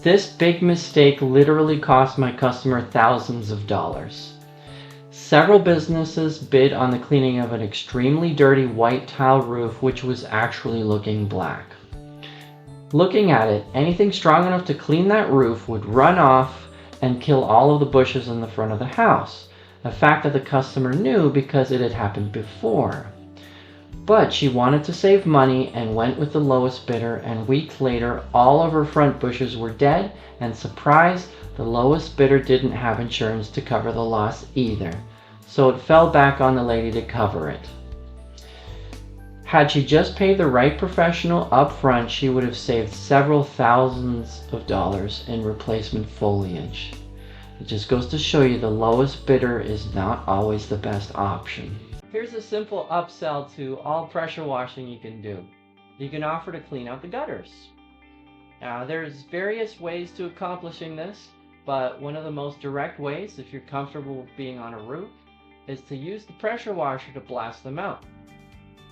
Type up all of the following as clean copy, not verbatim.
This big mistake literally cost my customer thousands of dollars. Several businesses bid on the cleaning of an extremely dirty white tile roof which was actually looking black. Looking at it, anything strong enough to clean that roof would run off and kill all of the bushes in the front of the house, a fact that the customer knew because it had happened before. But she wanted to save money and went with the lowest bidder, and weeks later all of her front bushes were dead, and surprise, the lowest bidder didn't have insurance to cover the loss either. So it fell back on the lady to cover it. Had she just paid the right professional up front, she would have saved several thousands of dollars in replacement foliage. It just goes to show you the lowest bidder is not always the best option. Here's a simple upsell to all pressure washing you can do. You can offer to clean out the gutters. Now there's various ways to accomplishing this, but one of the most direct ways, if you're comfortable with being on a roof, is to use the pressure washer to blast them out.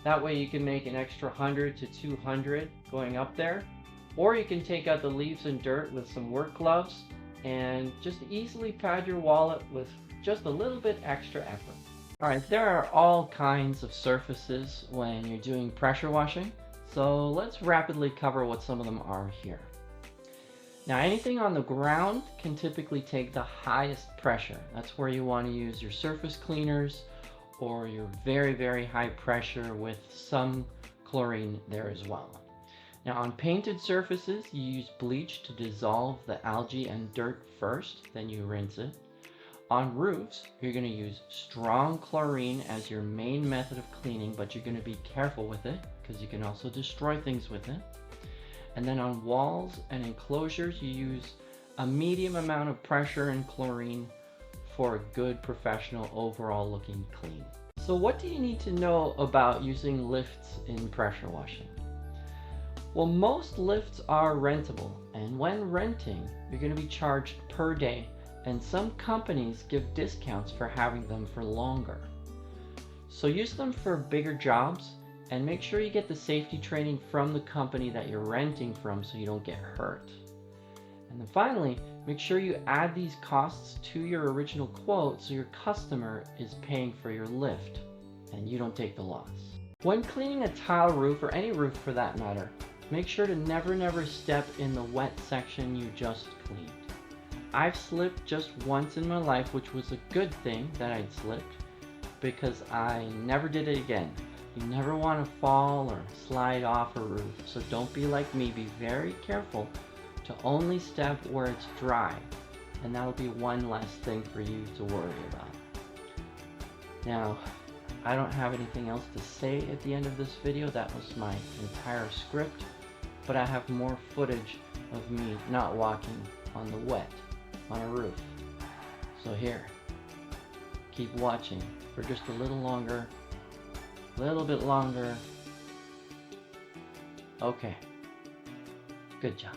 That way you can make an extra 100 to 200 going up there, or you can take out the leaves and dirt with some work gloves and just easily pad your wallet with just a little bit extra effort. Alright, there are all kinds of surfaces when you're doing pressure washing, so let's rapidly cover what some of them are here. Now anything on the ground can typically take the highest pressure. That's where you want to use your surface cleaners or your very, very high pressure with some chlorine there as well. Now on painted surfaces, you use bleach to dissolve the algae and dirt first, then you rinse it. On roofs, you're going to use strong chlorine as your main method of cleaning, but you're going to be careful with it because you can also destroy things with it. And then on walls and enclosures, you use a medium amount of pressure and chlorine for a good professional overall looking clean. So what do you need to know about using lifts in pressure washing? Well, most lifts are rentable, and when renting, you're going to be charged per day. And some companies give discounts for having them for longer. So use them for bigger jobs and make sure you get the safety training from the company that you're renting from so you don't get hurt. And then finally, make sure you add these costs to your original quote so your customer is paying for your lift and you don't take the loss. When cleaning a tile roof, or any roof for that matter, make sure to never step in the wet section you just cleaned. I've slipped just once in my life, which was a good thing that I'd slipped because I never did it again. You never want to fall or slide off a roof, so don't be like me. Be very careful to only step where it's dry, and that'll be one less thing for you to worry about. Now, I don't have anything else to say at the end of this video. That was my entire script, but I have more footage of me not walking on the wet on a roof. So here, keep watching for just a little longer, a little bit longer. Okay, good job.